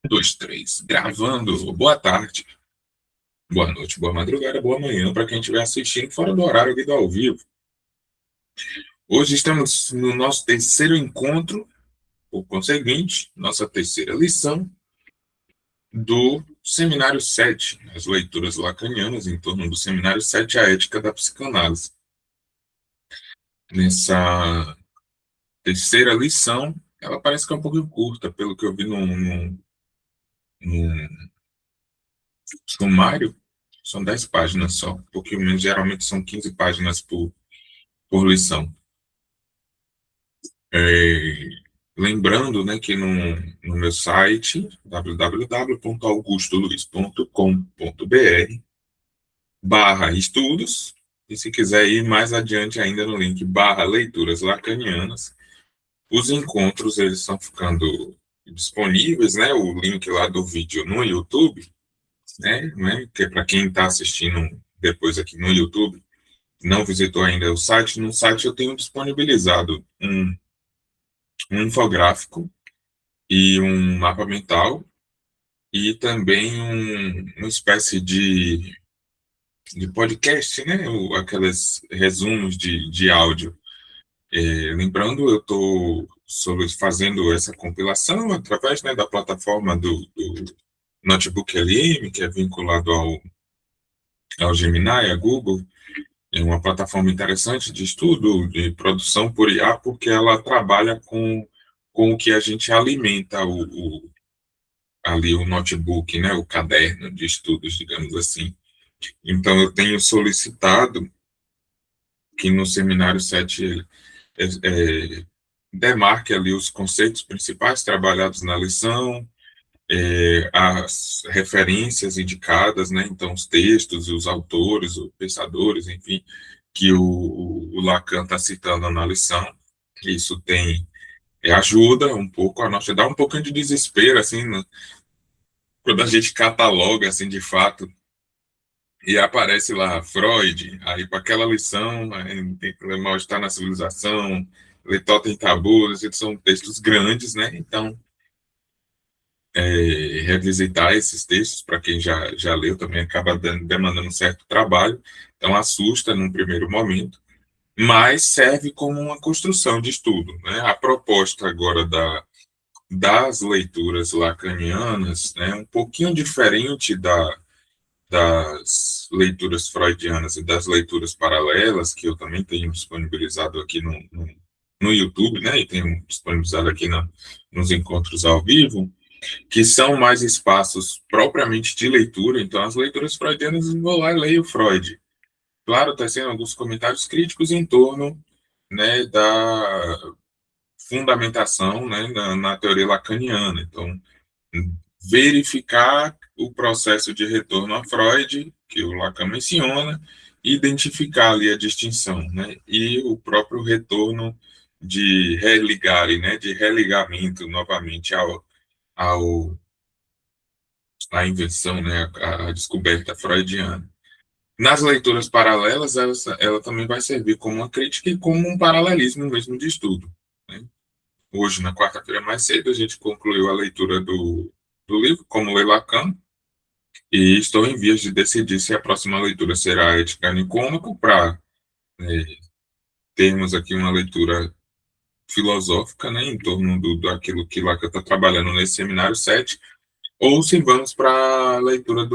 Um, dois, três. Gravando. Boa tarde, boa noite, boa madrugada, boa manhã para quem estiver assistindo fora do horário aqui do ao vivo. Hoje estamos no nosso terceiro encontro, por conseguinte, nossa terceira lição do Seminário 7, as leituras lacanianas em torno do Seminário 7, a ética da psicanálise. Nessa terceira lição, ela parece que é um pouquinho curta, pelo que eu vi no sumário, são 10 páginas só, um pouquinho menos, geralmente são 15 páginas por lição. É, lembrando, né, que no meu site, www.augustoluiz.com.br/estudos, e se quiser ir mais adiante ainda no link /leituras lacanianas, os encontros eles estão ficando disponíveis, né, o link lá do vídeo no YouTube, né, que é para quem está assistindo depois aqui no YouTube, não visitou ainda o site, no site eu tenho disponibilizado um infográfico e um mapa mental e também uma espécie de podcast, né? Aqueles resumos de áudio. Lembrando, eu estou fazendo essa compilação através, né, da plataforma do Notebook LM, que é vinculado ao Gemini, a Google. É uma plataforma interessante de estudo, de produção por IA, porque ela trabalha com o que a gente alimenta ali o notebook, né, o caderno de estudos, digamos assim. Então, eu tenho solicitado que no seminário 7 é, é, demarque ali os conceitos principais trabalhados na lição, as referências indicadas, né, então os textos, os autores, os pensadores, enfim, que o Lacan está citando na lição. Isso ajuda um pouco a nós, dá um pouquinho de desespero, assim, né, quando a gente cataloga, assim, de fato, e aparece lá Freud, aí para aquela lição, aí tem que ler Mal-Estar na Civilização, ler Totem e Tabu, são textos grandes, né? Então, revisitar esses textos, para quem já leu, também acaba demandando um certo trabalho, então assusta num primeiro momento, mas serve como uma construção de estudo, né? A proposta agora das leituras lacanianas é um pouquinho diferente das leituras freudianas e das leituras paralelas, que eu também tenho disponibilizado aqui no YouTube, né, e tenho disponibilizado aqui nos encontros ao vivo, que são mais espaços propriamente de leitura. Então, as leituras freudianas, eu vou lá e leio Freud. Claro, tecendo alguns comentários críticos em torno, né, da fundamentação, né, na teoria lacaniana. Então, verificar o processo de retorno a Freud, que o Lacan menciona, e identificar ali a distinção, né? E o próprio retorno de religar, né? De religamento novamente ao à invenção, né? A descoberta freudiana. Nas leituras paralelas, ela também vai servir como uma crítica e como um paralelismo mesmo de estudo, né? Hoje, na quarta-feira mais cedo, a gente concluiu a leitura do livro, Como Ler Lacan, e estou em vias de decidir se a próxima leitura será Ética Nicômaco, para termos aqui uma leitura filosófica, né, em torno daquilo que Lacan está trabalhando nesse seminário 7, ou se vamos para a leitura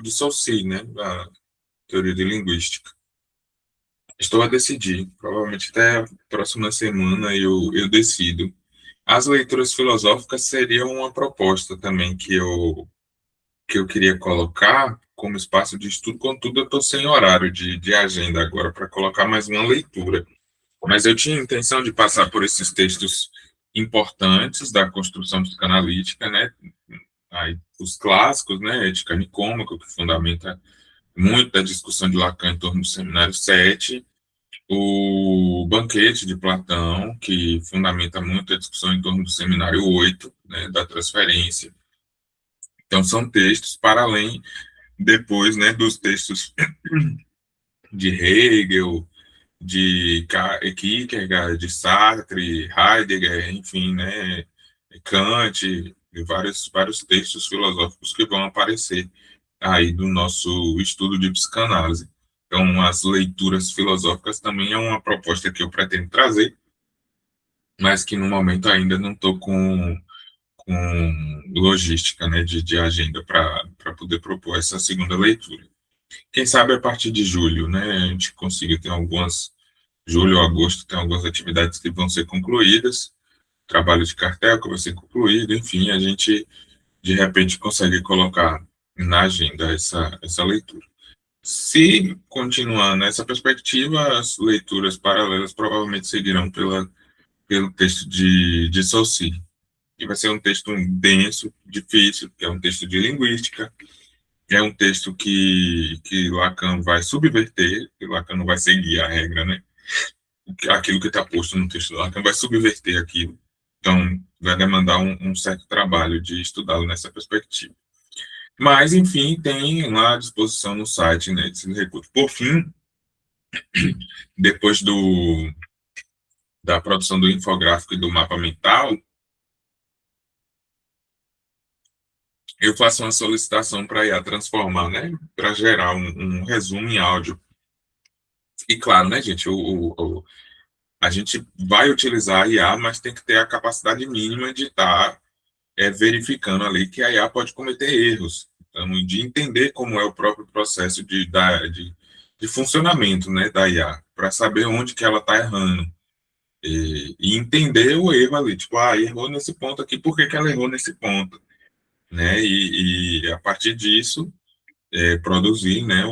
de Saussure, né, da teoria de linguística. Estou a decidir, provavelmente até a próxima semana eu decido. As leituras filosóficas seriam uma proposta também que eu queria colocar como espaço de estudo, contudo, eu estou sem horário de agenda agora para colocar mais uma leitura. Mas eu tinha a intenção de passar por esses textos importantes da construção psicanalítica, né? Aí, os clássicos, né? Ética Nicômaco, que fundamenta muito da discussão de Lacan em torno do Seminário 7, o Banquete de Platão, que fundamenta muito a discussão em torno do Seminário 8, né? Da transferência. Então, são textos para além depois, né, dos textos de Hegel, de Kierkegaard, de Sartre, Heidegger, enfim, né, Kant, e vários textos filosóficos que vão aparecer aí do nosso estudo de psicanálise. Então, as leituras filosóficas também é uma proposta que eu pretendo trazer, mas que no momento ainda não estou com logística, né, de agenda para poder propor essa segunda leitura. Quem sabe a partir de julho, né, a gente consiga ter julho ou agosto, tem algumas atividades que vão ser concluídas, trabalho de cartel que vai ser concluído, enfim, a gente de repente consegue colocar na agenda essa leitura. Se continuar nessa perspectiva, as leituras paralelas provavelmente seguirão pelo texto de Saussure, que vai ser um texto denso, difícil, que é um texto de linguística, é um texto que Lacan vai subverter, que Lacan não vai seguir a regra, né? Aquilo que está posto no texto do Lacan vai subverter aquilo. Então, vai demandar um certo trabalho de estudá-lo nessa perspectiva. Mas, enfim, tem lá à disposição no site, né, esse recurso. Por fim, depois da produção do infográfico e do mapa mental, eu faço uma solicitação para a IA transformar, né, para gerar um resumo em áudio. E claro, né, gente, a gente vai utilizar a IA, mas tem que ter a capacidade mínima de estar verificando ali que a IA pode cometer erros, então, de entender como é o próprio processo de funcionamento, né, da IA, para saber onde que ela está errando. E entender o erro ali, tipo, errou nesse ponto aqui, por que que ela errou nesse ponto? Né? E a partir disso, produzir, né,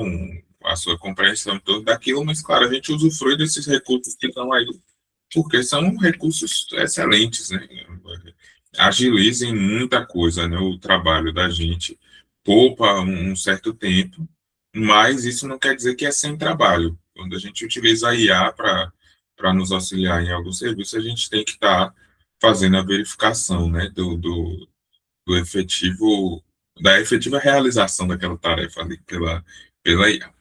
a sua compreensão toda daquilo, mas, claro, a gente usufrui desses recursos que estão aí, porque são recursos excelentes, né? Agilizem muita coisa, né? O trabalho da gente poupa um certo tempo, mas isso não quer dizer que é sem trabalho. Quando a gente utiliza a IA para nos auxiliar em algum serviço, a gente tem que estar fazendo a verificação, né, do efetivo, da efetiva realização daquela tarefa ali pela IA.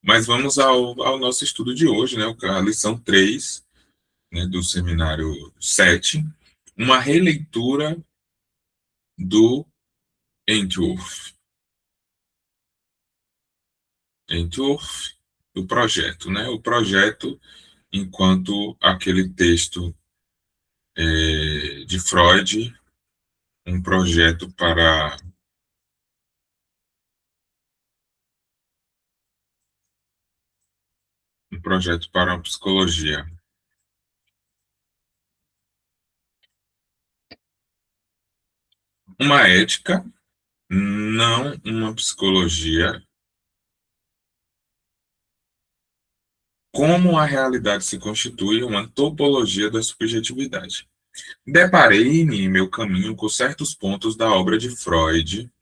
Mas vamos ao nosso estudo de hoje, né, a lição 3, né, do seminário 7, uma releitura do Entwurf. Entwurf, o projeto, né, o projeto enquanto aquele texto de Freud, um projeto para a psicologia. Uma ética, não uma psicologia. Como a realidade se constitui uma topologia da subjetividade. Deparei-me em meu caminho com certos pontos da obra de Freud,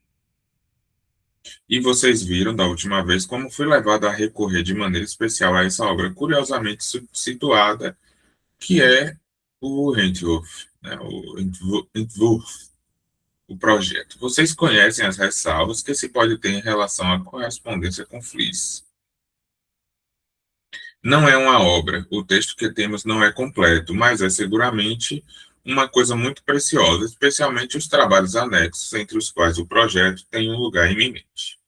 e vocês viram da última vez como fui levado a recorrer de maneira especial a essa obra curiosamente situada, que é o Entwurf, né, Entwurf, o projeto. Vocês conhecem as ressalvas que se pode ter em relação à correspondência com Fliess. Não é uma obra, o texto que temos não é completo, mas é seguramente uma coisa muito preciosa, especialmente os trabalhos anexos, entre os quais o projeto tem um lugar eminente.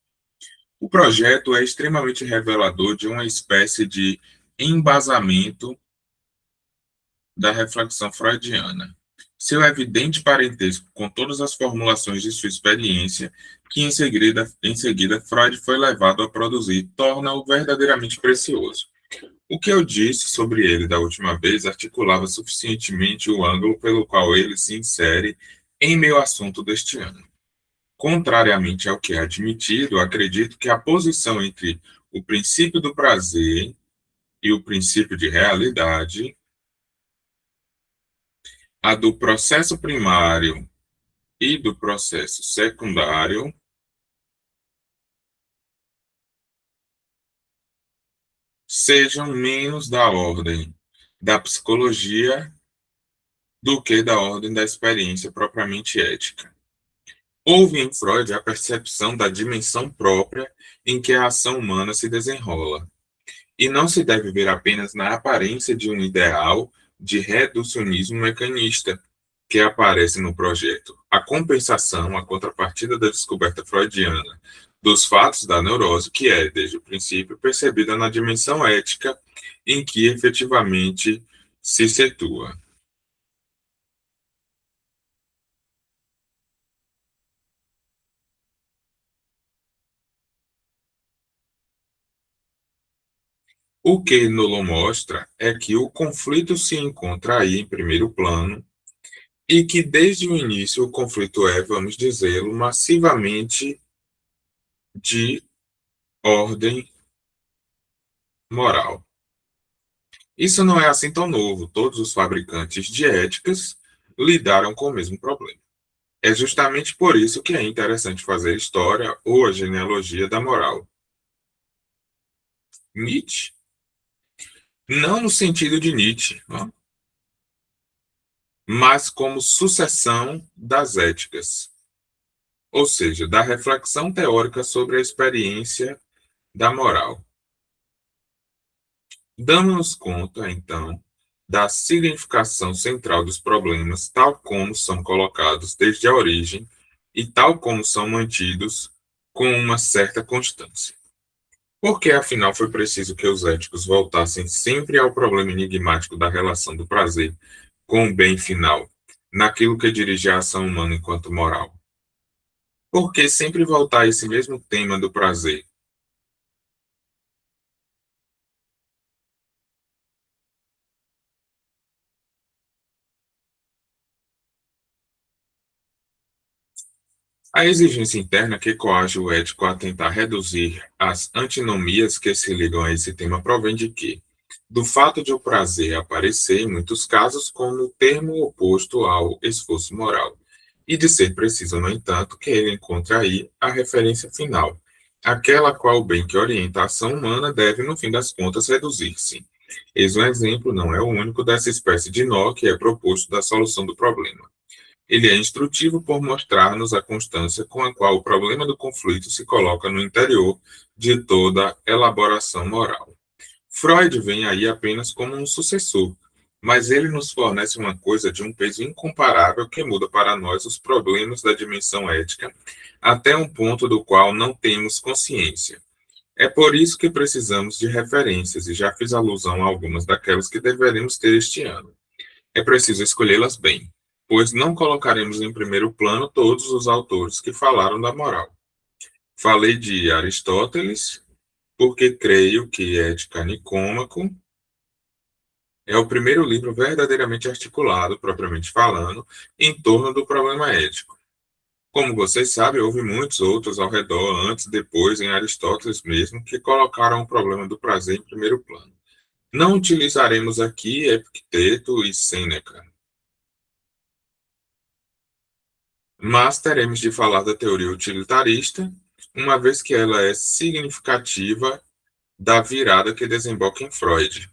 O projeto é extremamente revelador de uma espécie de embasamento da reflexão freudiana. Seu evidente parentesco com todas as formulações de sua experiência, que em seguida Freud foi levado a produzir, torna-o verdadeiramente precioso. O que eu disse sobre ele da última vez articulava suficientemente o ângulo pelo qual ele se insere em meu assunto deste ano. Contrariamente ao que é admitido, acredito que a posição entre o princípio do prazer e o princípio de realidade, a do processo primário e do processo secundário, sejam menos da ordem da psicologia do que da ordem da experiência propriamente ética. Houve em Freud a percepção da dimensão própria em que a ação humana se desenrola, e não se deve ver apenas na aparência de um ideal de reducionismo mecanista, que aparece no projeto a compensação, a contrapartida da descoberta freudiana dos fatos da neurose, que é, desde o princípio, percebida na dimensão ética em que efetivamente se situa. O que Nolan mostra é que o conflito se encontra aí em primeiro plano e que desde o início o conflito é, vamos dizê-lo, massivamente de ordem moral. Isso não é assim tão novo. Todos os fabricantes de éticas lidaram com o mesmo problema. É justamente por isso que é interessante fazer história ou a genealogia da moral. Nietzsche? Não no sentido de Nietzsche, não, mas como sucessão das éticas, ou seja, da reflexão teórica sobre a experiência da moral. Damos-nos conta, então, da significação central dos problemas, tal como são colocados desde a origem e tal como são mantidos com uma certa constância. Porque, afinal, foi preciso que os éticos voltassem sempre ao problema enigmático da relação do prazer com o bem final, naquilo que dirige a ação humana enquanto moral. Por que sempre voltar a esse mesmo tema do prazer? A exigência interna que coage o ético a tentar reduzir as antinomias que se ligam a esse tema provém de que, do fato de o prazer aparecer, em muitos casos, como o termo oposto ao esforço moral, e de ser preciso, no entanto, que ele encontre aí a referência final, aquela a qual o bem que orienta a ação humana deve, no fim das contas, reduzir-se. Eis um exemplo, não é o único, dessa espécie de nó que é proposto da solução do problema. Ele é instrutivo por mostrar-nos a constância com a qual o problema do conflito se coloca no interior de toda elaboração moral. Freud vem aí apenas como um sucessor, mas ele nos fornece uma coisa de um peso incomparável que muda para nós os problemas da dimensão ética até um ponto do qual não temos consciência. É por isso que precisamos de referências, e já fiz alusão a algumas daquelas que deveremos ter este ano. É preciso escolhê-las bem, pois não colocaremos em primeiro plano todos os autores que falaram da moral. Falei de Aristóteles, porque creio que Ética Nicômaco é o primeiro livro verdadeiramente articulado, propriamente falando, em torno do problema ético. Como vocês sabem, houve muitos outros ao redor, antes, depois, em Aristóteles mesmo, que colocaram o problema do prazer em primeiro plano. Não utilizaremos aqui Epicteto e Sêneca, mas teremos de falar da teoria utilitarista, uma vez que ela é significativa da virada que desemboca em Freud.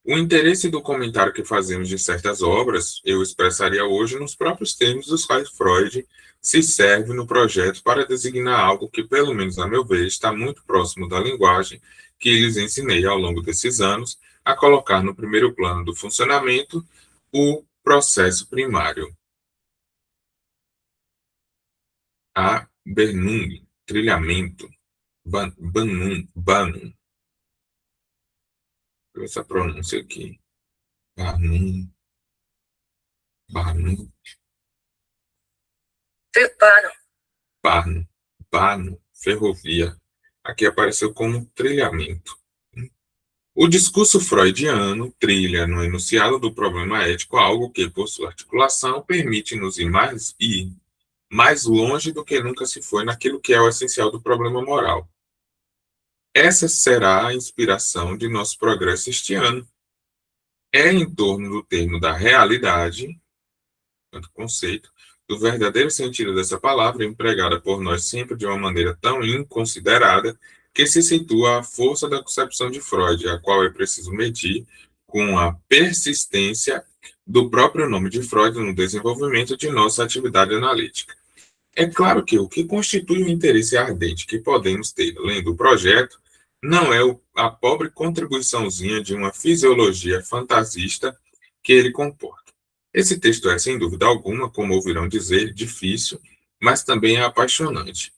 O interesse do comentário que fazemos de certas obras eu expressaria hoje nos próprios termos dos quais Freud se serve no projeto para designar algo que, pelo menos a meu ver, está muito próximo da linguagem que lhes ensinei ao longo desses anos a colocar no primeiro plano do funcionamento o processo primário. A Bernung, trilhamento, Banum, essa pronúncia aqui, Banum, Banum, Bano, Bano, Bano, ferrovia. Aqui apareceu como trilhamento. O discurso freudiano trilha no enunciado do problema ético algo que, por sua articulação, permite-nos ir mais longe do que nunca se foi naquilo que é o essencial do problema moral. Essa será a inspiração de nosso progresso este ano. É em torno do termo da realidade, do conceito, do verdadeiro sentido dessa palavra, empregada por nós sempre de uma maneira tão inconsiderada, que se situa a força da concepção de Freud, a qual é preciso medir com a persistência do próprio nome de Freud no desenvolvimento de nossa atividade analítica. É claro que o que constitui o interesse ardente que podemos ter lendo o projeto não é a pobre contribuiçãozinha de uma fisiologia fantasista que ele comporta. Esse texto é, sem dúvida alguma, como ouvirão dizer, difícil, mas também é apaixonante,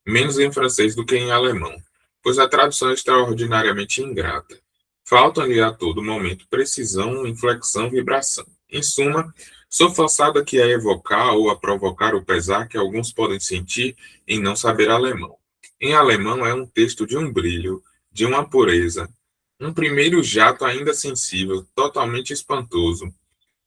menos em francês do que em alemão, pois a tradução é extraordinariamente ingrata. Faltam-lhe a todo momento precisão, inflexão, vibração. Em suma, sou forçado aqui a evocar ou a provocar o pesar que alguns podem sentir em não saber alemão. Em alemão é um texto de um brilho, de uma pureza, um primeiro jato ainda sensível, totalmente espantoso.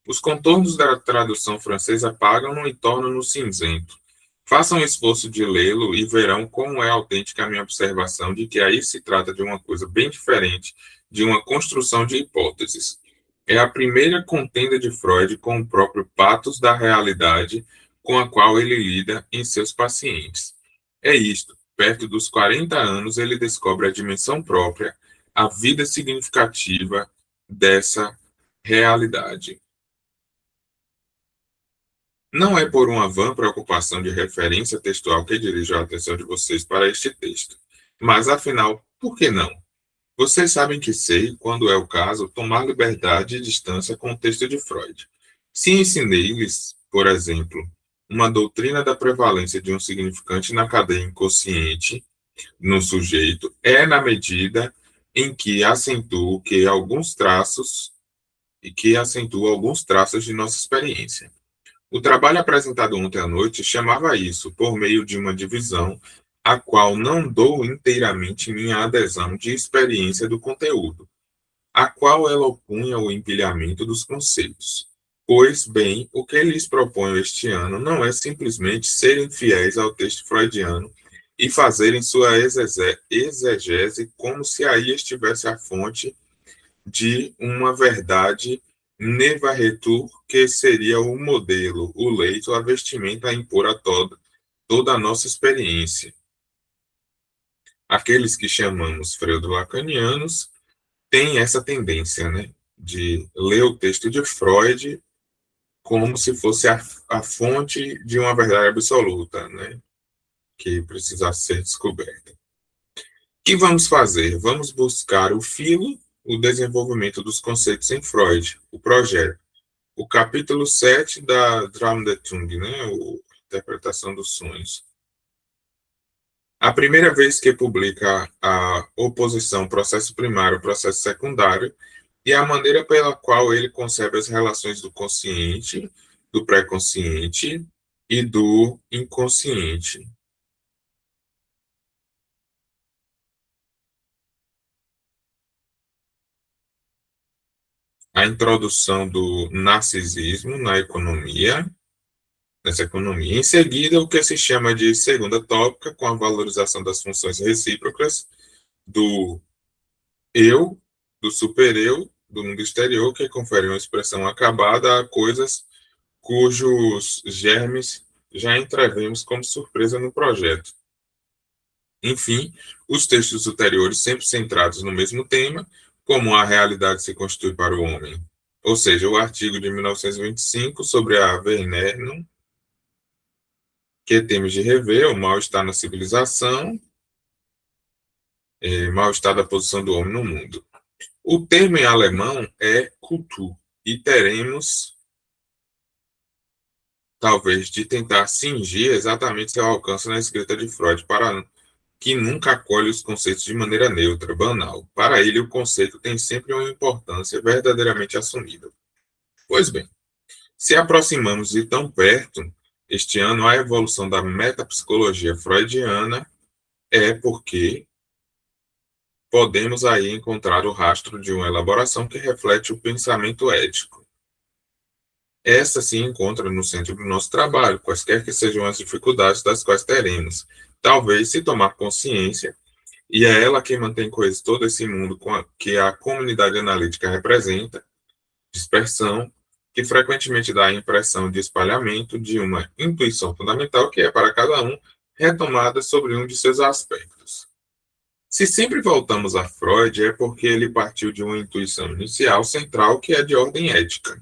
Os contornos da tradução francesa apagam-no e tornam-no cinzento. Façam o esforço de lê-lo e verão como é autêntica a minha observação de que aí se trata de uma coisa bem diferente de uma construção de hipóteses. É a primeira contenda de Freud com o próprio patos da realidade com a qual ele lida em seus pacientes. É isto, perto dos 40 anos ele descobre a dimensão própria, a vida significativa dessa realidade. Não é por uma vã preocupação de referência textual que dirijo a atenção de vocês para este texto. Mas, afinal, por que não? Vocês sabem que sei, quando é o caso, tomar liberdade e distância com o texto de Freud. Se ensinei-lhes, por exemplo, uma doutrina da prevalência de um significante na cadeia inconsciente no sujeito, é na medida em que acentuo alguns traços de nossa experiência. O trabalho apresentado ontem à noite chamava isso, por meio de uma divisão, a qual não dou inteiramente minha adesão de experiência do conteúdo, a qual ela opunha o empilhamento dos conceitos. Pois bem, o que lhes proponho este ano não é simplesmente serem fiéis ao texto freudiano e fazerem sua exegese como se aí estivesse a fonte de uma verdade neva retur, que seria o modelo, o leito, a vestimenta a impor a toda a nossa experiência. Aqueles que chamamos freudo-lacanianos têm essa tendência, né, de ler o texto de Freud como se fosse a fonte de uma verdade absoluta, né, que precisasse ser descoberta. O que vamos fazer? Vamos buscar o desenvolvimento dos conceitos em Freud, o projeto. O capítulo 7 da Traumdeutung, né, a interpretação dos sonhos. A primeira vez que publica a oposição processo primário, processo secundário, e a maneira pela qual ele concebe as relações do consciente, do pré-consciente e do inconsciente. A introdução do narcisismo na economia, nessa economia. Em seguida, o que se chama de segunda tópica, com a valorização das funções recíprocas do eu, do supereu, do mundo exterior, que confere uma expressão acabada a coisas cujos germes já entrevemos como surpresa no projeto. Enfim, os textos ulteriores sempre centrados no mesmo tema, como a realidade se constitui para o homem. Ou seja, o artigo de 1925 sobre a Vernernum, que temos de rever, o mal-estar na civilização, mal-estar da posição do homem no mundo. O termo em alemão é Kultur, e teremos, talvez, de tentar cingir exatamente seu alcance na escrita de Freud, para que nunca acolhe os conceitos de maneira neutra, banal. Para ele, o conceito tem sempre uma importância verdadeiramente assumida. Pois bem, se aproximamos de tão perto, este ano, a evolução da metapsicologia freudiana é porque podemos aí encontrar o rastro de uma elaboração que reflete o pensamento ético. Essa se encontra no centro do nosso trabalho, quaisquer que sejam as dificuldades das quais teremos. Talvez, se tomar consciência, e é ela quem mantém coeso todo esse mundo que a comunidade analítica representa, dispersão, que frequentemente dá a impressão de espalhamento de uma intuição fundamental que é, para cada um, retomada sobre um de seus aspectos. Se sempre voltamos a Freud, é porque ele partiu de uma intuição inicial central que é de ordem ética.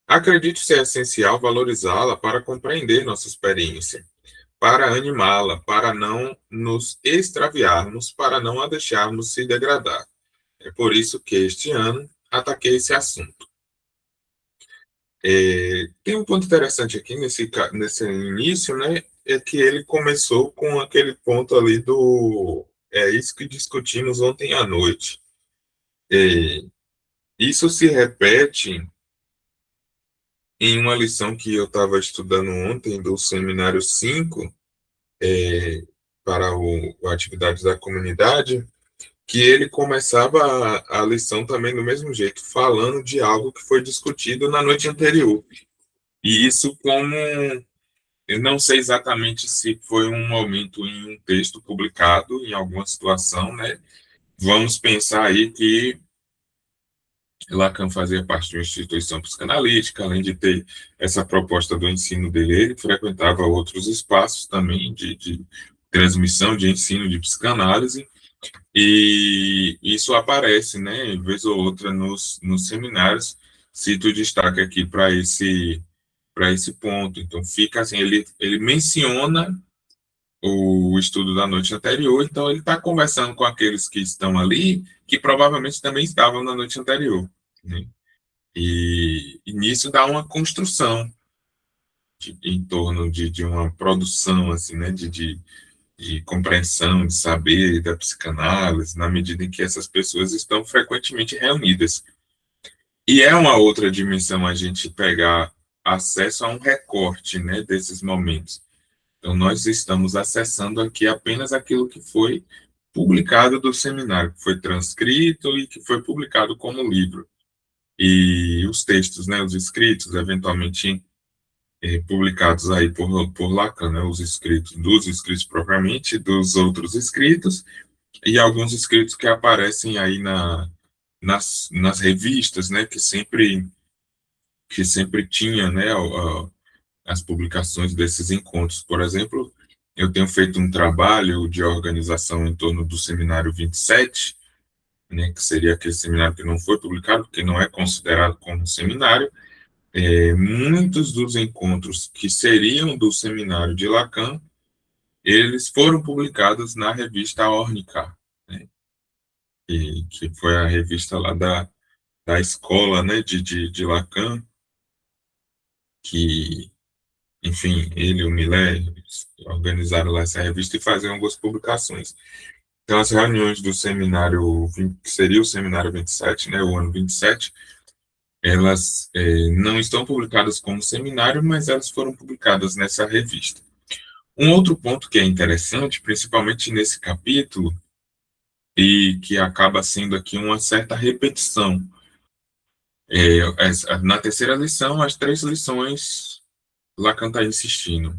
Acredito ser essencial valorizá-la para compreender nossa experiência, para animá-la, para não nos extraviarmos, para não a deixarmos se degradar. É por isso que este ano ataquei esse assunto. Tem um ponto interessante aqui nesse início, né? É que ele começou com aquele ponto ali do. É isso que discutimos ontem à noite. É, isso se repete em uma lição que eu estava estudando ontem do seminário 5 para o Atividades da Comunidade, que ele começava a lição também do mesmo jeito, falando de algo que foi discutido na noite anterior. E isso como, eu não sei exatamente se foi um momento em um texto publicado, em alguma situação, né? Vamos pensar aí que Lacan fazia parte de uma instituição psicanalítica, além de ter essa proposta do ensino dele, ele frequentava outros espaços também de transmissão de ensino de psicanálise, e isso aparece, né, vez ou outra nos seminários. Cito destaque aqui para esse ponto. Então, fica assim, ele menciona o estudo da noite anterior, então ele está conversando com aqueles que estão ali, que provavelmente também estavam na noite anterior, né? E nisso dá uma construção em torno de uma produção, assim, né, de compreensão, de saber da psicanálise, na medida em que essas pessoas estão frequentemente reunidas. E é uma outra dimensão a gente pegar acesso a um recorte, né, desses momentos. Então, nós estamos acessando aqui apenas aquilo que foi publicado do seminário, que foi transcrito e que foi publicado como livro. E os textos, né, os escritos, eventualmente publicados aí por Lacan, né, os escritos, dos escritos propriamente, dos outros escritos, e alguns escritos que aparecem aí nas revistas, né, que sempre tinha, né, as publicações desses encontros. Por exemplo, eu tenho feito um trabalho de organização em torno do Seminário 27, né, que seria aquele seminário que não foi publicado, porque não é considerado como seminário. Muitos dos encontros que seriam do seminário de Lacan, eles foram publicados na revista Ornica, né, que foi a revista lá da escola, né, de Lacan, que, enfim, ele e o Millet organizaram lá essa revista e faziam algumas publicações. Então, as reuniões do seminário, que seria o seminário 27, né, o ano 27, elas não estão publicadas como seminário, mas elas foram publicadas nessa revista. Um outro ponto que é interessante, principalmente nesse capítulo, e que acaba sendo aqui uma certa repetição. Na terceira lição, as três lições, Lacan está insistindo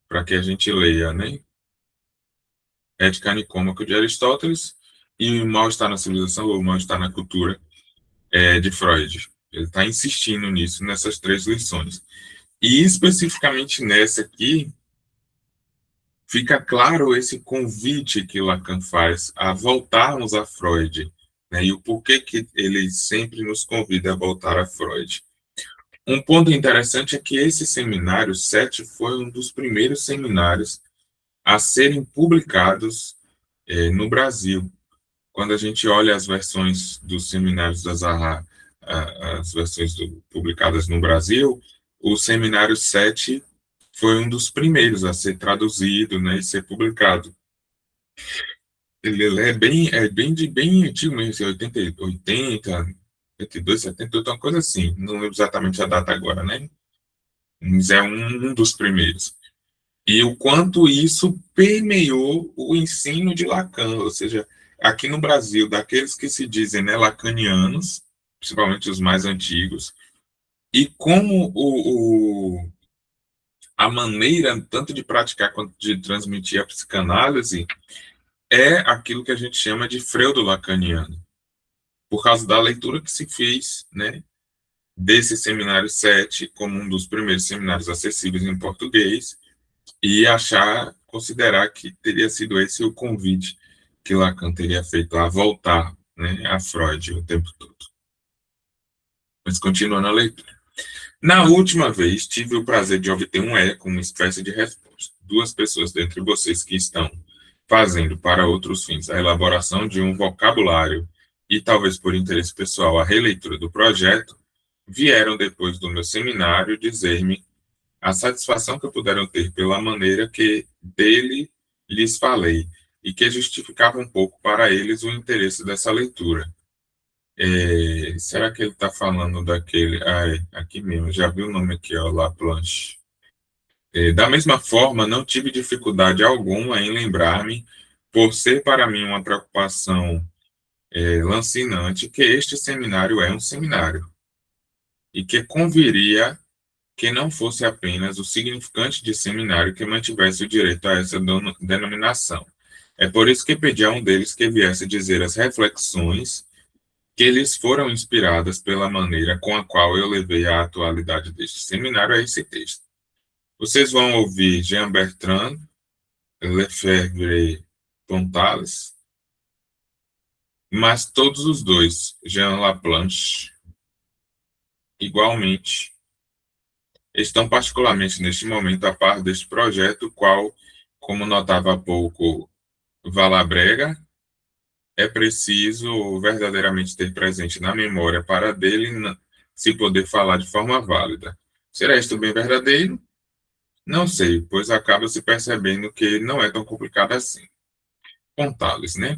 para que a gente leia, né? Ética Nicômaco de Aristóteles e Mal-Estar na Civilização ou Mal-Estar na Cultura de Freud. Ele está insistindo nisso, nessas três lições. E especificamente nessa aqui, fica claro esse convite que Lacan faz a voltarmos a Freud, né, e o porquê que ele sempre nos convida a voltar a Freud. Um ponto interessante é que esse seminário 7 foi um dos primeiros seminários a serem publicados no Brasil. Quando a gente olha as versões dos seminários da Zaha, as versões publicadas no Brasil, o seminário 7 foi um dos primeiros a ser traduzido, né, e ser publicado. Ele bem antigo mesmo, assim, 82, 78, uma coisa assim, não lembro exatamente a data agora, né? Mas é um dos primeiros. E o quanto isso permeou o ensino de Lacan, ou seja, aqui no Brasil, daqueles que se dizem, né, lacanianos, principalmente os mais antigos, e como a maneira tanto de praticar quanto de transmitir a psicanálise é aquilo que a gente chama de freudo-lacaniano, por causa da leitura que se fez, né, desse seminário 7 como um dos primeiros seminários acessíveis em português, e considerar que teria sido esse o convite que Lacan teria feito a voltar, né, a Freud o tempo todo. Mas continuando a leitura. Na última vez, tive o prazer de obter um eco, uma espécie de resposta. Duas pessoas dentre vocês que estão fazendo para outros fins a elaboração de um vocabulário e talvez por interesse pessoal a releitura do projeto, vieram depois do meu seminário dizer-me a satisfação que puderam ter pela maneira que dele lhes falei, e que justificava um pouco para eles o interesse dessa leitura. Será que ele está falando daquele. Ah, aqui mesmo, já vi o nome aqui, ó, Laplanche. Da mesma forma, não tive dificuldade alguma em lembrar-me, por ser para mim uma preocupação lancinante, que este seminário é um seminário, e que conviria que não fosse apenas o significante de seminário que mantivesse o direito a essa denominação. É por isso que pedi a um deles que viesse dizer as reflexões que lhes foram inspiradas pela maneira com a qual eu levei a atualidade deste seminário a esse texto. Vocês vão ouvir Jean Bertrand, Lefebvre Pontales, mas todos os dois, Jean Laplanche, igualmente, estão particularmente neste momento a par deste projeto, qual, como notava há pouco Valabrega, é preciso verdadeiramente ter presente na memória para dele se poder falar de forma válida. Será isto bem verdadeiro? Não sei, pois acaba se percebendo que não é tão complicado assim. Contá-los, né?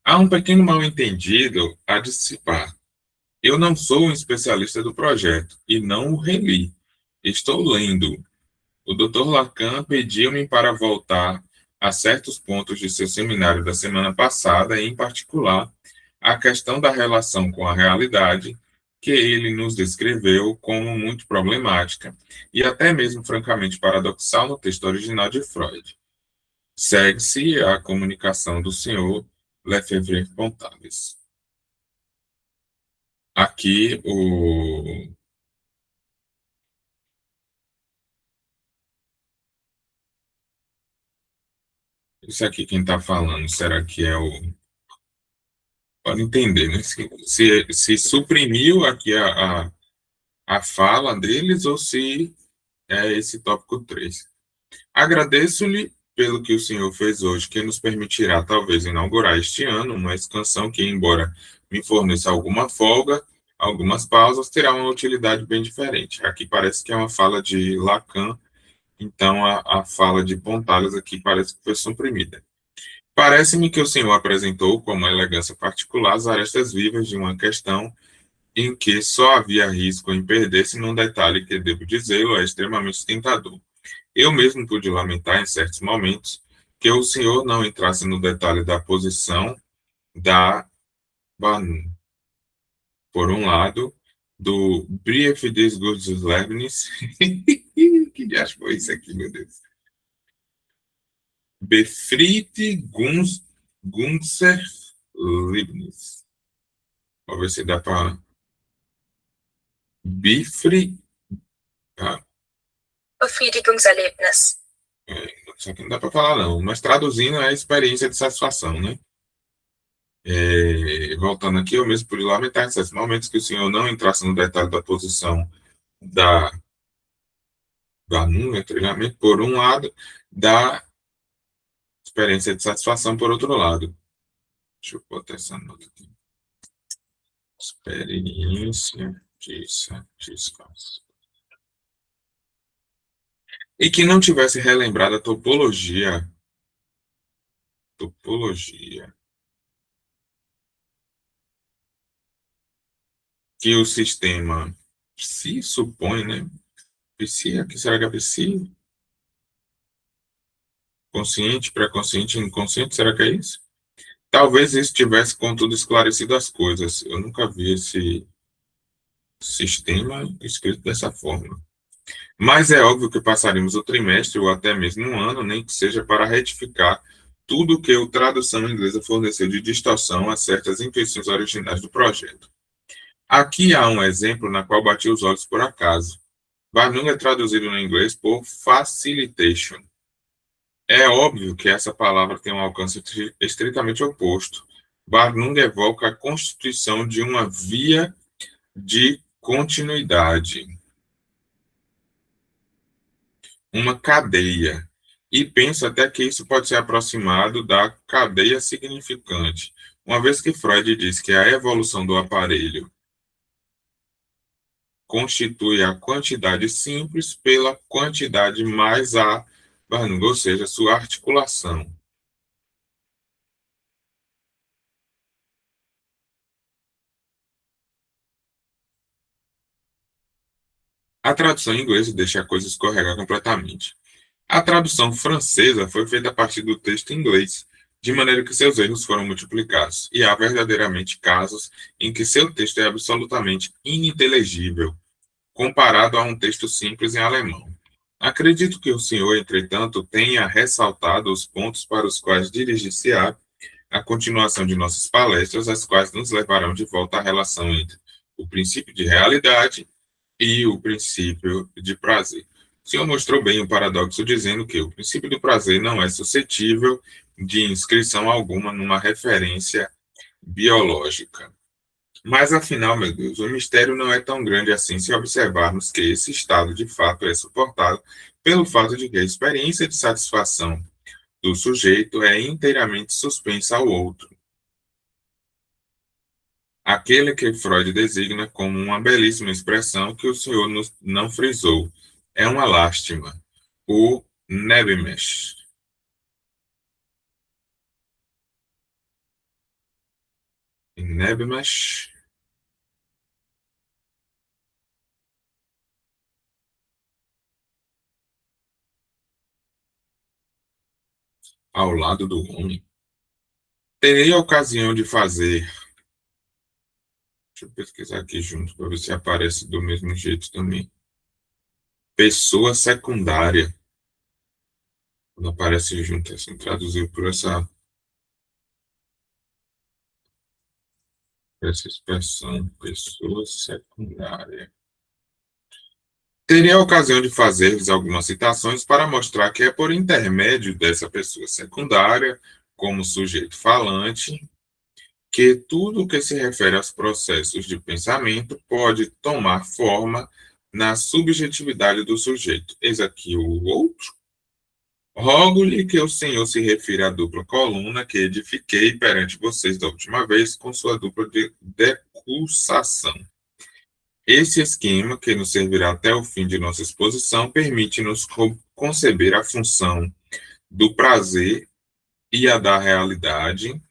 Há um pequeno mal-entendido a dissipar. Eu não sou um especialista do projeto e não o reli. Estou lendo. O Dr. Lacan pediu-me para voltar a certos pontos de seu seminário da semana passada, e, em particular, a questão da relação com a realidade, que ele nos descreveu como muito problemática e até mesmo francamente paradoxal no texto original de Freud. Segue-se a comunicação do senhor Lefebvre-Pontalves. Aqui, isso aqui quem está falando, será que é o... Pode entender, né? Se suprimiu aqui a fala deles ou se é esse tópico 3. Agradeço-lhe pelo que o senhor fez hoje, que nos permitirá talvez inaugurar este ano uma expansão que, embora me forneça alguma folga, algumas pausas, terá uma utilidade bem diferente. Aqui parece que é uma fala de Lacan, então a fala de Pontalhas aqui parece que foi suprimida. Parece-me que o senhor apresentou com uma elegância particular as arestas vivas de uma questão em que só havia risco em perder-se num detalhe que, devo dizê-lo, é extremamente tentador. Eu mesmo pude lamentar, em certos momentos, que o senhor não entrasse no detalhe da posição da Banu, por um lado, do Brief des Gutes Leibniz, que diacho foi isso aqui, meu Deus? Befried Gunzer Leibniz. Vamos ver se dá para... Bifri... Ah, Befriedigungserlebnis. isso aqui não dá para falar, não. Mas traduzindo é experiência de satisfação, né? Voltando aqui, eu mesmo pude lamentar em certos momentos que o senhor não entrasse no detalhe da posição da no treinamento, por um lado, da experiência de satisfação, por outro lado. Deixa eu botar essa nota aqui. Experiência de satisfação. E que não tivesse relembrado a topologia que o sistema se supõe, né? Psi, aqui será que é psi? Consciente, pré-consciente, inconsciente, será que é isso? Talvez isso tivesse, contudo, esclarecido as coisas. Eu nunca vi esse sistema escrito dessa forma. Mas é óbvio que passaremos o trimestre ou até mesmo um ano, nem que seja para retificar tudo o que a tradução inglesa forneceu de distorção a certas intuições originais do projeto. Aqui há um exemplo na qual bati os olhos por acaso. Barnum é traduzido no inglês por facilitation. É óbvio que essa palavra tem um alcance estritamente oposto. Barnum evoca a constituição de uma via de continuidade, uma cadeia. E penso até que isso pode ser aproximado da cadeia significante, uma vez que Freud diz que a evolução do aparelho constitui a quantidade simples pela quantidade mais a barnuda, ou seja, sua articulação. A tradução em inglês deixa a coisa escorregar completamente. A tradução francesa foi feita a partir do texto em inglês, de maneira que seus erros foram multiplicados, e há verdadeiramente casos em que seu texto é absolutamente ininteligível, comparado a um texto simples em alemão. Acredito que o senhor, entretanto, tenha ressaltado os pontos para os quais dirigir-se-á a continuação de nossas palestras, as quais nos levarão de volta à relação entre o princípio de realidade e o princípio de prazer. O senhor mostrou bem o paradoxo dizendo que o princípio do prazer não é suscetível de inscrição alguma numa referência biológica. Mas, afinal, meu Deus, o mistério não é tão grande assim se observarmos que esse estado de fato é suportado pelo fato de que a experiência de satisfação do sujeito é inteiramente suspensa ao outro. Aquele que Freud designa como uma belíssima expressão que o senhor não frisou. É uma lástima. O Nebemesh. Nebemesh, ao lado do homem. Terei a ocasião de fazer. Deixa eu pesquisar aqui junto para ver se aparece do mesmo jeito também. Pessoa secundária. Quando aparece junto, assim, traduziu por essa expressão, pessoa secundária. Teria a ocasião de fazer-lhes algumas citações para mostrar que é por intermédio dessa pessoa secundária, como sujeito falante, que tudo o que se refere aos processos de pensamento pode tomar forma na subjetividade do sujeito. Eis aqui o outro. Rogo-lhe que o senhor se refira à dupla coluna que edifiquei perante vocês da última vez com sua dupla de decussação. Esse esquema, que nos servirá até o fim de nossa exposição, permite-nos conceber a função do prazer e a da realidade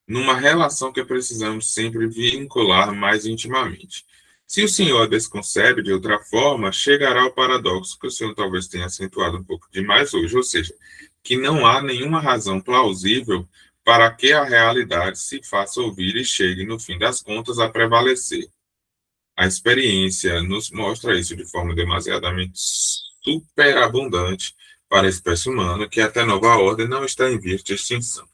numa relação que precisamos sempre vincular mais intimamente. Se o senhor a desconcebe de outra forma, chegará ao paradoxo que o senhor talvez tenha acentuado um pouco demais hoje, ou seja, que não há nenhuma razão plausível para que a realidade se faça ouvir e chegue, no fim das contas, a prevalecer. A experiência nos mostra isso de forma demasiadamente superabundante para a espécie humana, que até nova ordem não está em vias de extinção.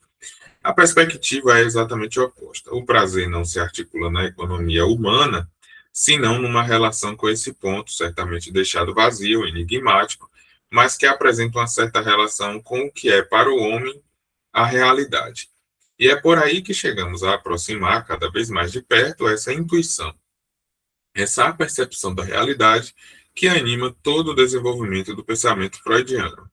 A perspectiva é exatamente oposta. O prazer não se articula na economia humana, senão numa relação com esse ponto, certamente deixado vazio, enigmático, mas que apresenta uma certa relação com o que é para o homem a realidade. E é por aí que chegamos a aproximar cada vez mais de perto essa intuição, essa percepção da realidade que anima todo o desenvolvimento do pensamento freudiano.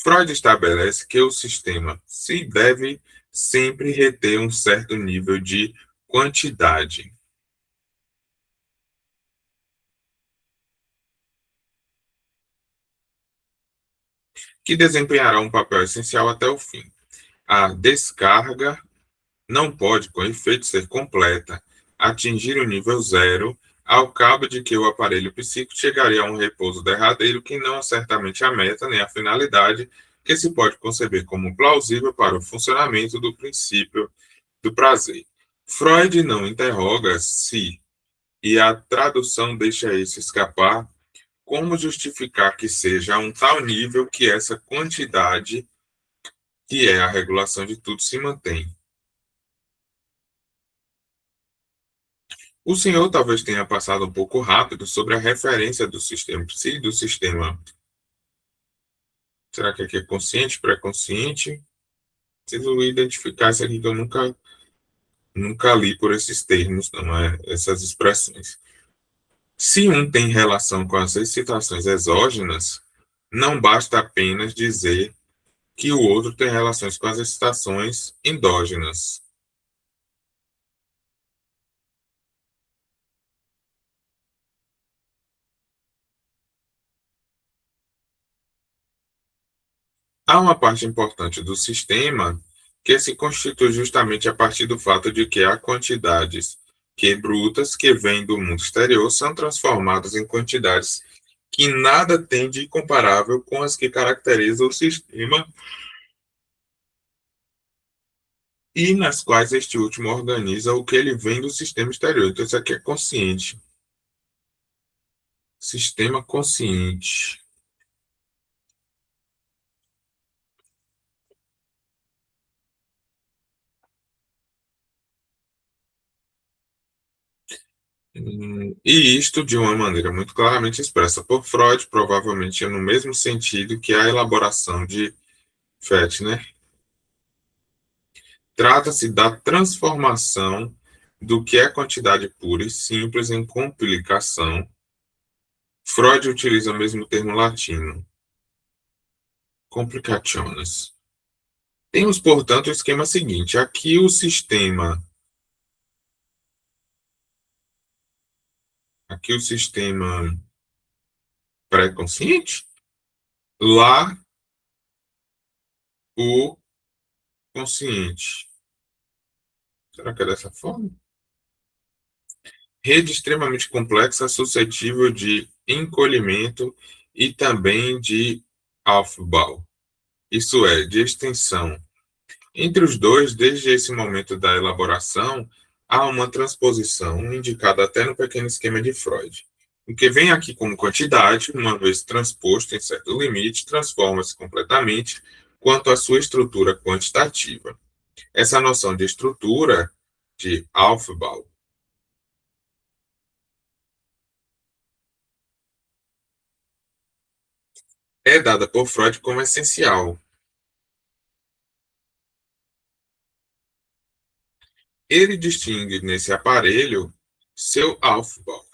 Freud estabelece que o sistema se deve sempre reter um certo nível de quantidade, que desempenhará um papel essencial até o fim. A descarga não pode, com efeito, ser completa, atingir o nível zero, ao cabo de que o aparelho psíquico chegaria a um repouso derradeiro que não é certamente a meta nem a finalidade que se pode conceber como plausível para o funcionamento do princípio do prazer. Freud não interroga se, e a tradução deixa isso escapar, como justificar que seja a um tal nível que essa quantidade, que é a regulação de tudo, se mantém. O senhor talvez tenha passado um pouco rápido sobre a referência do sistema psi, do sistema. Será que aqui é consciente, pré-consciente? Preciso identificar isso aqui que eu nunca li por esses termos, não é? Essas expressões. Se um tem relação com as excitações exógenas, não basta apenas dizer que o outro tem relações com as excitações endógenas. Há uma parte importante do sistema que se constitui justamente a partir do fato de que há quantidades que brutas que vêm do mundo exterior são transformadas em quantidades que nada tem de comparável com as que caracterizam o sistema e nas quais este último organiza o que ele vem do sistema exterior. Então, isso aqui é consciente. Sistema consciente. E isto de uma maneira muito claramente expressa por Freud, provavelmente no mesmo sentido que a elaboração de Fechner. Trata-se da transformação do que é quantidade pura e simples em complicação. Freud utiliza o mesmo termo latino, complicationes. Temos, portanto, o esquema seguinte: aqui o sistema pré-consciente, lá o consciente. Será que é dessa forma? Rede extremamente complexa, suscetível de encolhimento e também de Aufbau, isso é, de extensão. Entre os dois, desde esse momento da elaboração, há uma transposição, indicada até no pequeno esquema de Freud. O que vem aqui como quantidade, uma vez transposto em certo limite, transforma-se completamente quanto à sua estrutura quantitativa. Essa noção de estrutura, de Aufbau, é dada por Freud como essencial. Ele distingue nesse aparelho seu Aufbau.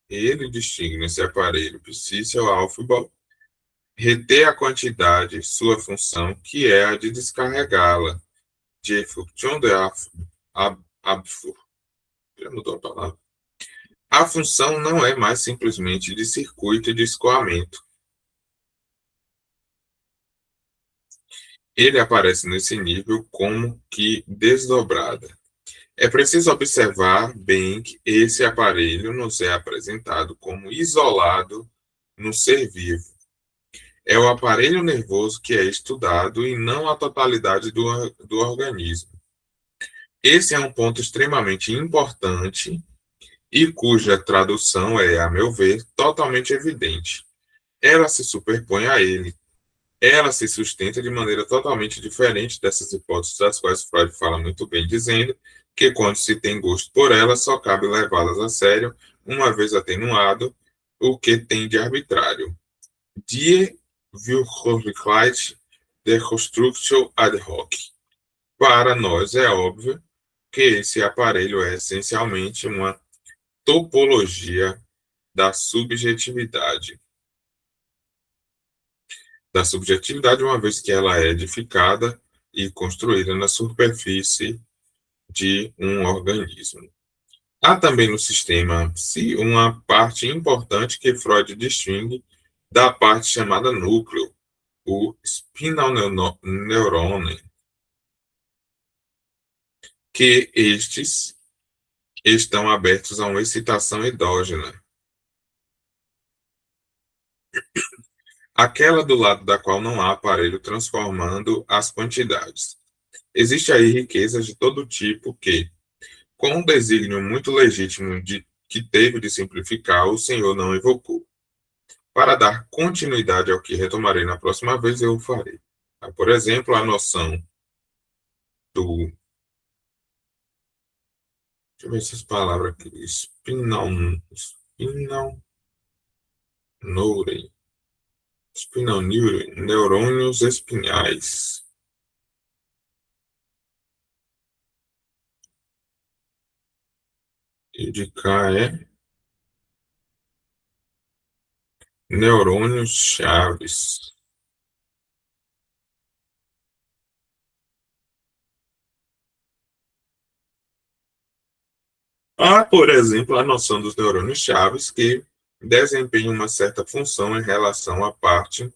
Ele distingue nesse aparelho seu Aufbau, reter a quantidade, sua função, que é a de descarregá-la. Die Funktion der Abfuhr. Já mudou a palavra. A função não é mais simplesmente de circuito de escoamento. Ele aparece nesse nível como que desdobrada. É preciso observar bem que esse aparelho nos é apresentado como isolado no ser vivo. É o aparelho nervoso que é estudado e não a totalidade do organismo. Esse é um ponto extremamente importante e cuja tradução é, a meu ver, totalmente evidente. Ela se superpõe a ele. Ela se sustenta de maneira totalmente diferente dessas hipóteses das quais Freud fala muito bem, dizendo que quando se tem gosto por elas, só cabe levá-las a sério, uma vez atenuado o que tem de arbitrário. Die Wirklichkeit der Konstruktion ad hoc. Para nós é óbvio que esse aparelho é essencialmente uma topologia da subjetividade. Da subjetividade, uma vez que ela é edificada e construída na superfície de um organismo. Há também no sistema psi uma parte importante que Freud distingue da parte chamada núcleo, o spinal neurone, que estes estão abertos a uma excitação endógena, aquela do lado da qual não há aparelho transformando as quantidades. Existe aí riqueza de todo tipo que, com um desígnio muito legítimo que teve de simplificar, o senhor não evocou. Para dar continuidade ao que retomarei na próxima vez, eu o farei. Por exemplo, a noção do... Deixa eu ver essas palavras aqui. Spinal neurônios espinhais. E de cá é neurônios chaves. Há, por exemplo, a noção dos neurônios chaves que desempenham uma certa função em relação à parte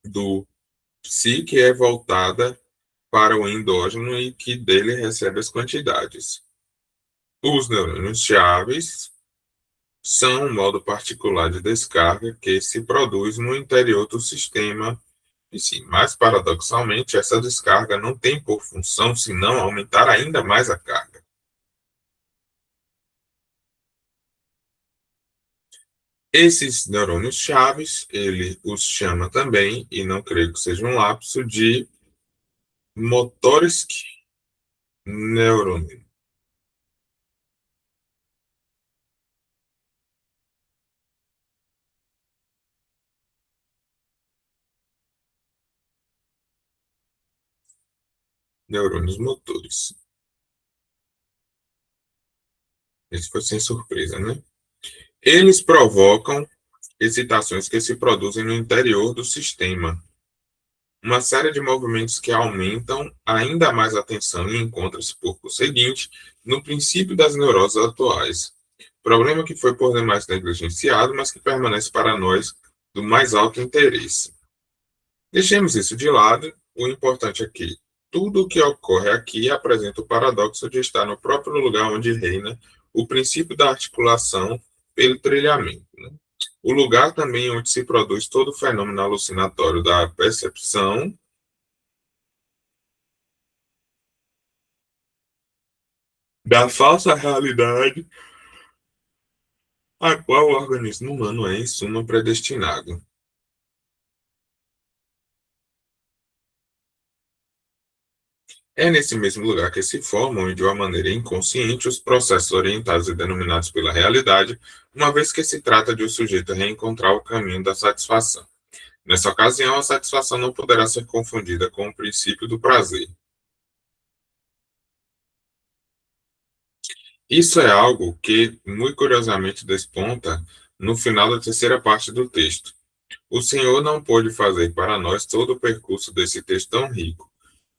do psi que é voltada para o endógeno e que dele recebe as quantidades. Os neurônios chaves são um modo particular de descarga que se produz no interior do sistema e sim, mas paradoxalmente essa descarga não tem por função senão aumentar ainda mais a carga. Esses neurônios chaves, ele os chama também, e não creio que seja um lapso, de motores neurônio. Neurônios motores. Esse foi sem surpresa, né? Eles provocam excitações que se produzem no interior do sistema. Uma série de movimentos que aumentam ainda mais a tensão e encontra-se, por conseguinte, no princípio das neuroses atuais. Problema que foi por demais negligenciado, mas que permanece para nós do mais alto interesse. Deixemos isso de lado, o importante é que tudo o que ocorre aqui apresenta o paradoxo de estar no próprio lugar onde reina o princípio da articulação pelo trilhamento, né? O lugar também onde se produz todo o fenômeno alucinatório da percepção da falsa realidade a qual o organismo humano é, em suma, predestinado. É nesse mesmo lugar que se formam, de uma maneira inconsciente, os processos orientados e denominados pela realidade, uma vez que se trata de o sujeito reencontrar o caminho da satisfação. Nessa ocasião, a satisfação não poderá ser confundida com o princípio do prazer. Isso é algo que, muito curiosamente, desponta no final da terceira parte do texto. O Senhor não pôde fazer para nós todo o percurso desse texto tão rico.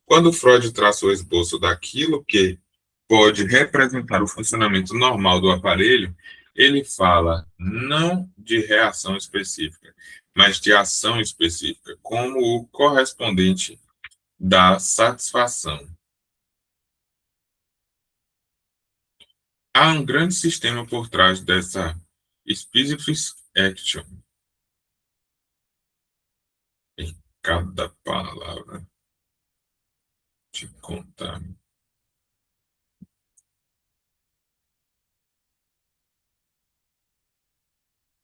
Quando Freud traça o esboço daquilo que pode representar o funcionamento normal do aparelho, ele fala não de reação específica, mas de ação específica, como o correspondente da satisfação. Há um grande sistema por trás dessa specific action, em cada palavra de contar.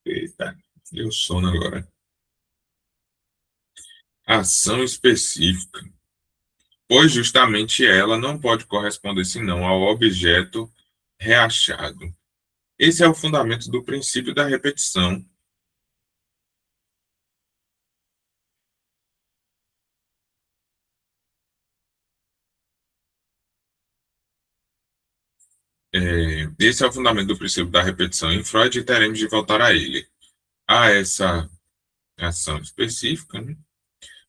Eita, deu sono agora. Ação específica, pois justamente ela não pode corresponder senão ao objeto reachado. Esse é o fundamento do princípio da repetição. Esse é o fundamento do princípio da repetição em Freud e teremos de voltar a ele. A essa ação específica, né,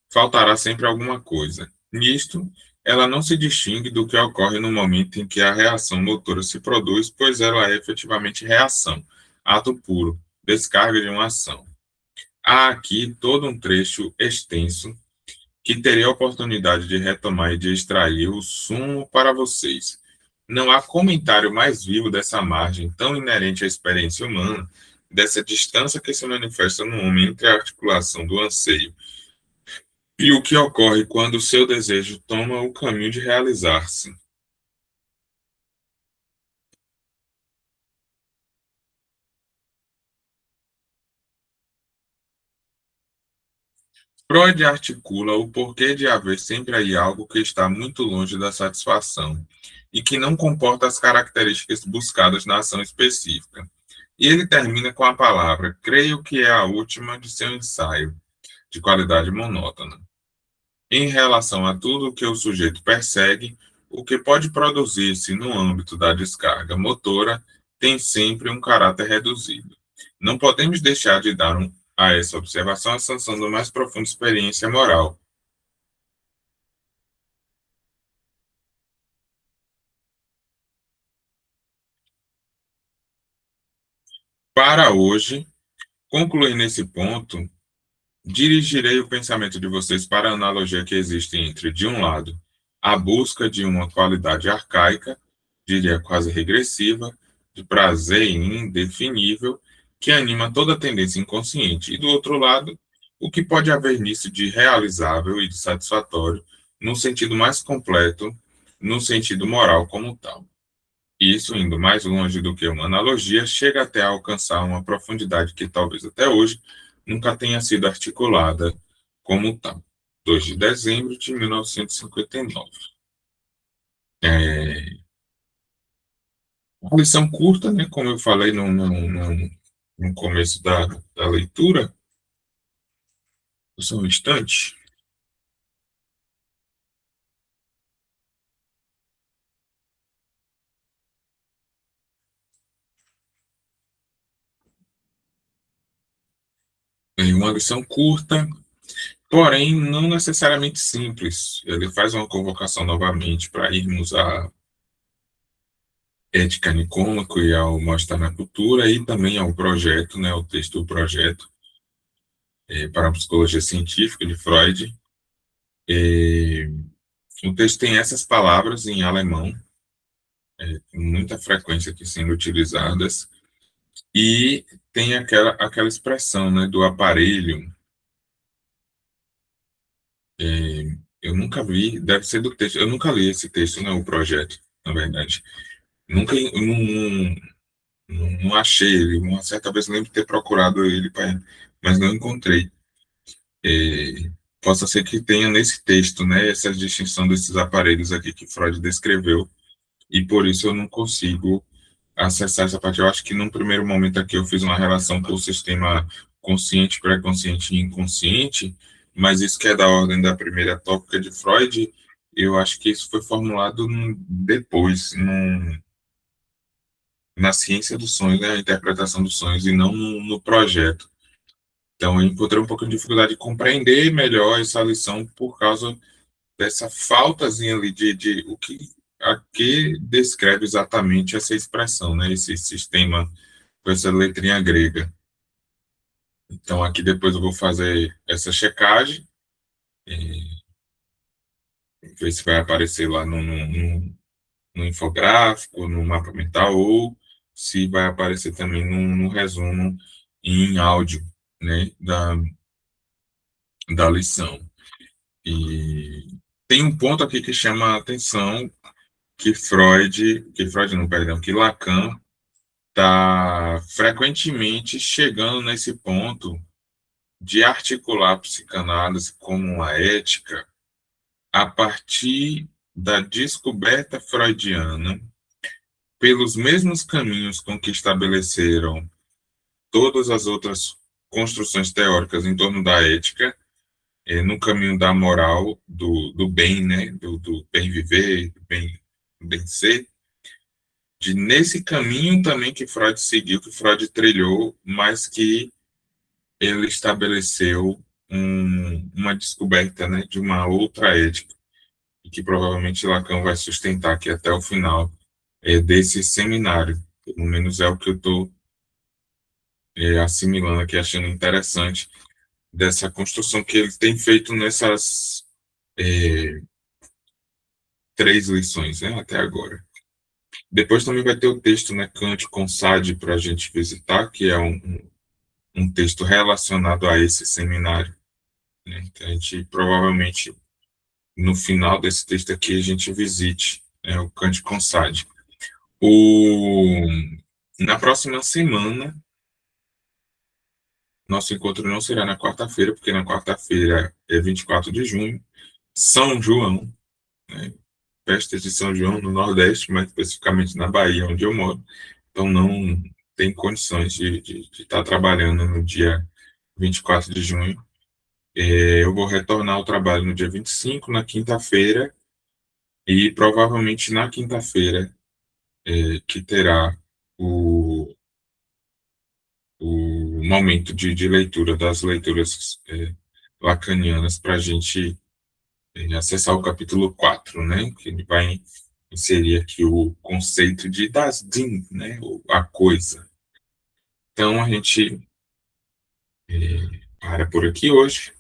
faltará sempre alguma coisa. Nisto, ela não se distingue do que ocorre no momento em que a reação motora se produz, pois ela é efetivamente reação, ato puro, descarga de uma ação. Há aqui todo um trecho extenso que terei a oportunidade de retomar e de extrair o sumo para vocês. Não há comentário mais vivo dessa margem tão inerente à experiência humana, dessa distância que se manifesta no homem entre a articulação do anseio e o que ocorre quando o seu desejo toma o caminho de realizar-se. Freud articula o porquê de haver sempre aí algo que está muito longe da satisfação e que não comporta as características buscadas na ação específica. E ele termina com a palavra, creio que é a última de seu ensaio, de qualidade monótona. Em relação a tudo o que o sujeito persegue, o que pode produzir-se no âmbito da descarga motora tem sempre um caráter reduzido. Não podemos deixar de dar a essa observação a sanção da mais profunda experiência moral. Para hoje, concluir nesse ponto, dirigirei o pensamento de vocês para a analogia que existe entre, de um lado, a busca de uma qualidade arcaica, diria quase regressiva, de prazer indefinível, que anima toda a tendência inconsciente, e do outro lado, o que pode haver nisso de realizável e de satisfatório, no sentido mais completo, no sentido moral como tal. Isso, indo mais longe do que uma analogia, chega até a alcançar uma profundidade que talvez até hoje nunca tenha sido articulada como tal. 2 de dezembro de 1959. É, uma lição curta, né, como eu falei no começo da leitura, só um instante. É uma lição curta, porém não necessariamente simples. Ele faz uma convocação novamente para irmos à ética nicômaco e ao mostrar na cultura, e também ao projeto, né, o texto do projeto para a psicologia científica de Freud. E o texto tem essas palavras em alemão, com muita frequência aqui sendo utilizadas, e tem aquela expressão, né, do aparelho. Eu nunca vi, deve ser do texto, eu nunca li esse texto, né, o projeto, na verdade. Nunca, não achei ele, uma certa vez eu lembro de ter procurado ele, mas não encontrei. É, possa ser que tenha nesse texto, né, essa distinção desses aparelhos aqui que Freud descreveu, e por isso eu não consigo acessar essa parte. Eu acho que num primeiro momento aqui eu fiz uma relação com o sistema consciente, pré-consciente e inconsciente, mas isso que é da ordem da primeira tópica de Freud, eu acho que isso foi formulado depois, na ciência dos sonhos, né, a interpretação dos sonhos, e não no projeto. Então, eu encontrei um pouco de dificuldade de compreender melhor essa lição por causa dessa faltazinha ali de o que a que descreve exatamente essa expressão, né? Esse sistema com essa letrinha grega. Então, aqui depois eu vou fazer essa checagem, e ver se vai aparecer lá no infográfico, no mapa mental, ou se vai aparecer também no resumo em áudio, né? Da lição. E tem um ponto aqui que chama a atenção, que Freud não, perdão, que Lacan está frequentemente chegando nesse ponto de articular a psicanálise como uma ética a partir da descoberta freudiana, pelos mesmos caminhos com que estabeleceram todas as outras construções teóricas em torno da ética, no caminho da moral, do bem, né, do bem viver, do bem ser, de nesse caminho também que Freud seguiu, que Freud trilhou, mas que ele estabeleceu uma descoberta, né, de uma outra ética, e que provavelmente Lacan vai sustentar aqui até o final desse seminário. Pelo menos é o que eu estou assimilando aqui, achando interessante dessa construção que ele tem feito nessas é, 3 lições, né, até agora. Depois também vai ter o texto, né, Kant com Sade para a gente visitar, que é um texto relacionado a esse seminário, né, que a gente provavelmente, no final desse texto aqui, a gente visite, né, o Kant com Sade. Na próxima semana, nosso encontro não será na quarta-feira, porque na quarta-feira é 24 de junho, São João, né, festa de São João no Nordeste, mais especificamente na Bahia, onde eu moro. Então, não tem condições de estar trabalhando no dia 24 de junho. Eu vou retornar ao trabalho no dia 25, na quinta-feira, e provavelmente na quinta-feira, que terá o, o momento de leitura das leituras lacanianas para a gente acessar o capítulo 4, né, que ele vai inserir aqui o conceito de das Din, né, a coisa. Então, a gente para por aqui hoje.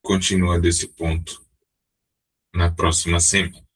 Continua desse ponto na próxima semana.